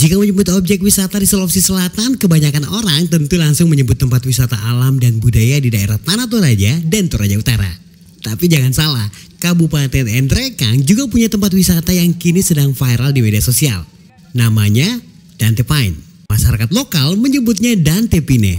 Jika menyebut objek wisata di Sulawesi Selatan, kebanyakan orang tentu langsung menyebut tempat wisata alam dan budaya di daerah Tanah Toraja dan Toraja Utara. Tapi jangan salah, Kabupaten Endrekang juga punya tempat wisata yang kini sedang viral di media sosial. Namanya Dante Pine. Masyarakat lokal menyebutnya Dante Pine.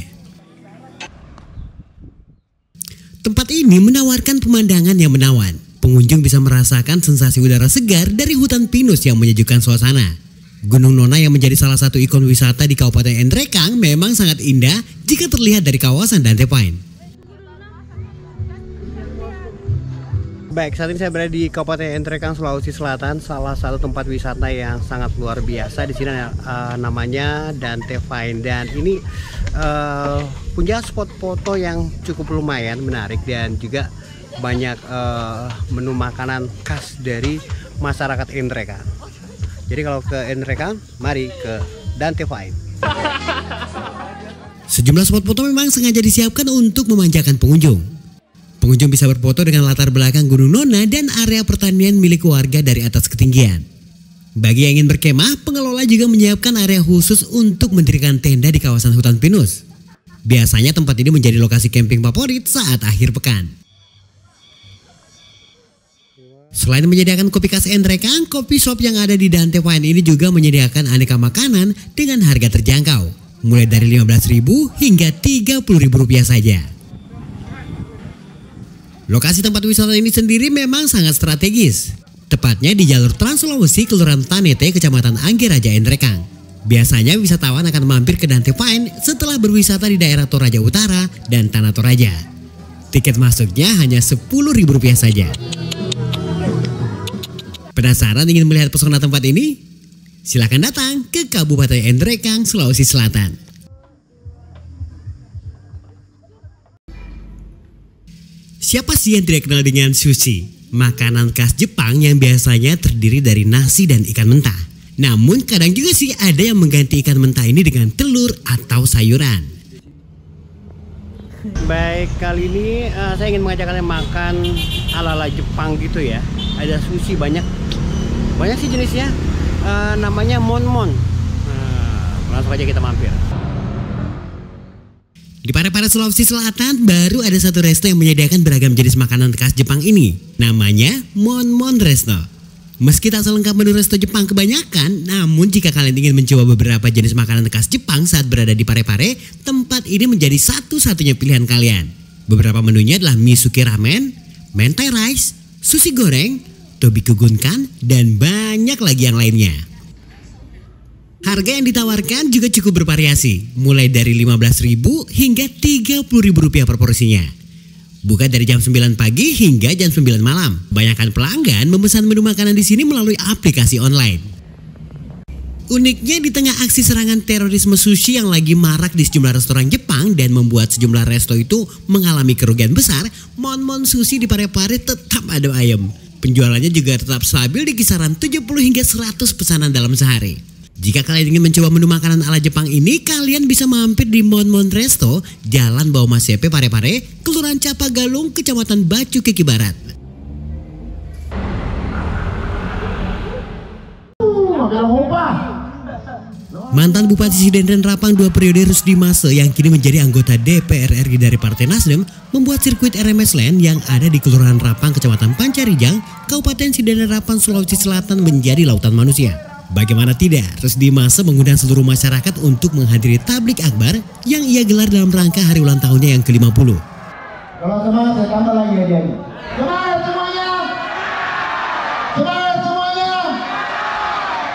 Tempat ini menawarkan pemandangan yang menawan. Pengunjung bisa merasakan sensasi udara segar dari hutan pinus yang menyejukkan suasana. Gunung Nona yang menjadi salah satu ikon wisata di Kabupaten Endrekang memang sangat indah jika terlihat dari kawasan Dante Pine. Baik, saat ini saya berada di Kabupaten Endrekang, Sulawesi Selatan, salah satu tempat wisata yang sangat luar biasa. Di sini namanya Dante Pine dan ini punya spot foto yang cukup lumayan menarik dan juga banyak menu makanan khas dari masyarakat Endrekang. Jadi kalau ke Endrekang, mari ke Dante Pine. Sejumlah spot foto memang sengaja disiapkan untuk memanjakan pengunjung. Pengunjung bisa berfoto dengan latar belakang Gunung Nona dan area pertanian milik warga dari atas ketinggian. Bagi yang ingin berkemah, pengelola juga menyiapkan area khusus untuk mendirikan tenda di kawasan hutan pinus. Biasanya tempat ini menjadi lokasi camping favorit saat akhir pekan. Selain menyediakan kopi khas Endrekang, kopi shop yang ada di Dante Pine ini juga menyediakan aneka makanan dengan harga terjangkau, mulai dari Rp15.000 hingga Rp30.000 saja. Lokasi tempat wisata ini sendiri memang sangat strategis, tepatnya di jalur Trans Sulawesi Kelurahan Tanete, Kecamatan Anggeraja, Endrekang. Biasanya wisatawan akan mampir ke Dante Pine setelah berwisata di daerah Toraja Utara dan Tanah Toraja. Tiket masuknya hanya Rp10.000 saja. Penasaran ingin melihat pesona tempat ini? Silakan datang ke Kabupaten Endrekang, Sulawesi Selatan. Siapa sih yang tidak kenal dengan sushi? Makanan khas Jepang yang biasanya terdiri dari nasi dan ikan mentah. Namun kadang juga sih ada yang mengganti ikan mentah ini dengan telur atau sayuran. Baik, kali ini saya ingin mengajak kalian makan ala-ala Jepang gitu ya. Ada sushi banyak sih jenisnya. Namanya Monmon. Langsung aja kita mampir. Di Parepare, Sulawesi Selatan baru ada satu resto yang menyediakan beragam jenis makanan khas Jepang ini. Namanya Monmon Resto. Meski tak selengkap menu resto Jepang kebanyakan, namun jika kalian ingin mencoba beberapa jenis makanan khas Jepang saat berada di Parepare, tempat ini menjadi satu-satunya pilihan kalian. Beberapa menunya adalah Misuke Ramen, Mentai Rice, sushi goreng, Tobiko Gunkan, dan banyak lagi yang lainnya. Harga yang ditawarkan juga cukup bervariasi, mulai dari Rp15.000 hingga Rp30.000 per porsinya. Buka dari jam 9 pagi hingga jam 9 malam. Banyakkan pelanggan memesan menu makanan di sini melalui aplikasi online. Uniknya di tengah aksi serangan terorisme sushi yang lagi marak di sejumlah restoran Jepang dan membuat sejumlah resto itu mengalami kerugian besar, Monmon Sushi di Parepare tetap adem ayem. Penjualannya juga tetap stabil di kisaran 70 hingga 100 pesanan dalam sehari. Jika kalian ingin mencoba menu makanan ala Jepang ini, kalian bisa mampir di Monmon Resto, Jalan Bau Masepe, Parepare, Kelurahan Capagalung, Kecamatan Bacu Keki Barat. Mantan Bupati Sidenden Rapang 2 periode Rusdi Mase yang kini menjadi anggota DPR RI dari Partai Nasdem membuat sirkuit RMS Land yang ada di Kelurahan Rapang, Kecamatan Pancarijang, Kabupaten Sidenden Rapang, Sulawesi Selatan menjadi lautan manusia. Bagaimana tidak, Rusdi Mase mengundang seluruh masyarakat untuk menghadiri tablik akbar yang ia gelar dalam rangka hari ulang tahunnya yang ke-50. Kalau semangat saya tambah lagi hadiahnya. Semangat semuanya! Semangat semuanya!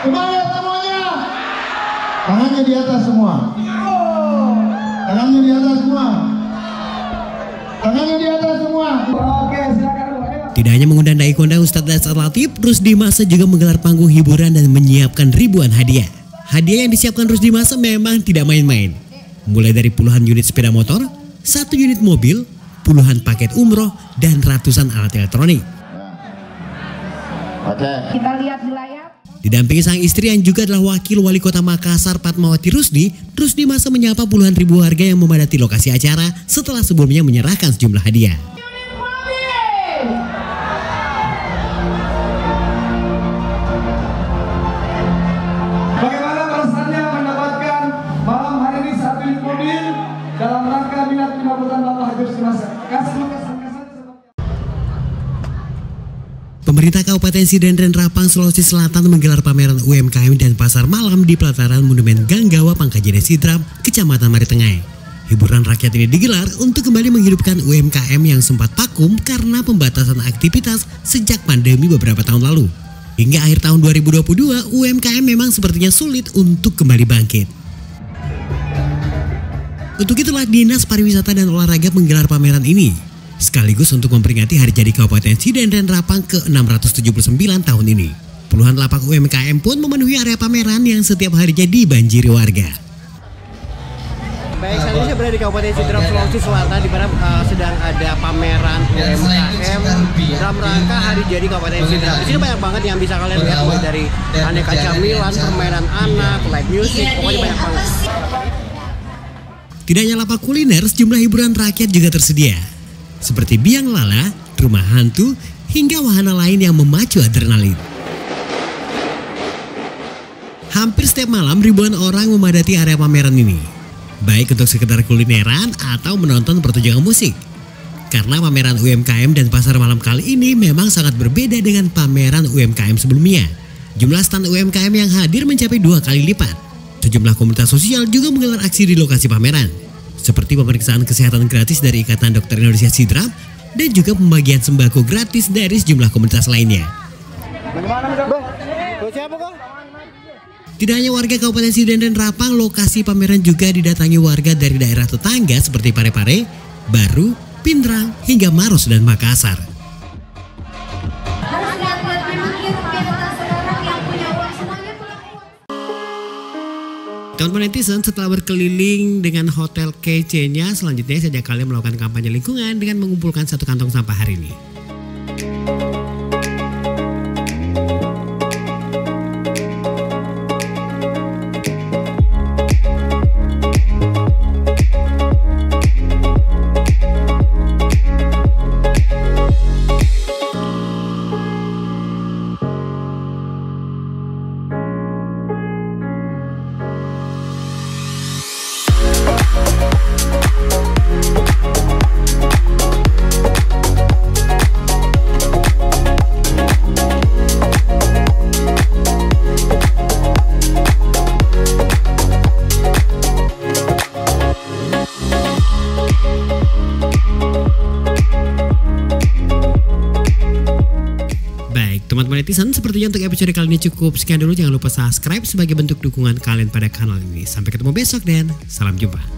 Semangat semuanya! Tangannya di atas semua. Tangannya di atas semua. Tangannya di atas semua. Oke, silakan. Tidak hanya mengundang dai kondang Ustadz Dasar Latif, Rusdi Mase juga menggelar panggung hiburan dan menyiapkan ribuan hadiah. Hadiah yang disiapkan Rusdi Mase memang tidak main-main. Mulai dari puluhan unit sepeda motor, 1 unit mobil, puluhan paket umroh, dan ratusan alat elektronik. Oke. Kita lihat di layar. Didampingi sang istri yang juga adalah Wakil Wali Kota Makassar Fatmawati Rusdi, Rusdi Mase menyapa puluhan ribu warga yang memadati lokasi acara setelah sebelumnya menyerahkan sejumlah hadiah. Bagaimana perasaan Pemerintah Kabupaten Sidendren Rapang, Sulawesi Selatan menggelar pameran UMKM dan pasar malam di pelataran Monumen Ganggawa Pangkajene Sidrap, Kecamatan Maritengah. Hiburan rakyat ini digelar untuk kembali menghidupkan UMKM yang sempat vakum karena pembatasan aktivitas sejak pandemi beberapa tahun lalu. Hingga akhir tahun 2022, UMKM memang sepertinya sulit untuk kembali bangkit. Untuk itulah Dinas Pariwisata dan Olahraga menggelar pameran ini, sekaligus untuk memperingati Hari Jadi Kabupaten Sidendren Rapang ke-679 tahun ini. Puluhan lapak UMKM pun memenuhi area pameran yang setiap harinya dibanjiri warga. Baik, saat ini saya berada di Kabupaten Sidrap, Sulawesi Selatan, di mana sedang ada pameran UMKM dalam rangka Hari Jadi Kabupaten Sidrap. Di sini banyak banget yang bisa kalian lihat, mulai dari aneka camilan, permainan anak, live music, pokoknya banyak banget. Tidak hanya lapak kuliner, sejumlah hiburan rakyat juga tersedia, seperti biang lala, rumah hantu, hingga wahana lain yang memacu adrenalin. Hampir setiap malam ribuan orang memadati area pameran ini, baik untuk sekedar kulineran atau menonton pertunjukan musik. Karena pameran UMKM dan pasar malam kali ini memang sangat berbeda dengan pameran UMKM sebelumnya. Jumlah stand UMKM yang hadir mencapai 2 kali lipat. Sejumlah komunitas sosial juga menggelar aksi di lokasi pameran, seperti pemeriksaan kesehatan gratis dari Ikatan Dokter Indonesia Sidrap dan juga pembagian sembako gratis dari sejumlah komunitas lainnya. Tidak hanya warga Kabupaten Sidendren Rapang, lokasi pameran juga didatangi warga dari daerah tetangga seperti Parepare, Baru, Pindrang, hingga Maros dan Makassar. Teman-teman netizen, setelah berkeliling dengan hotel kece-nya, selanjutnya saya ajak kalian melakukan kampanye lingkungan dengan mengumpulkan 1 kantong sampah hari ini. Teman-teman netizen, sepertinya untuk episode kali ini cukup sekian dulu. Jangan lupa subscribe sebagai bentuk dukungan kalian pada kanal ini. Sampai ketemu besok dan salam jumpa.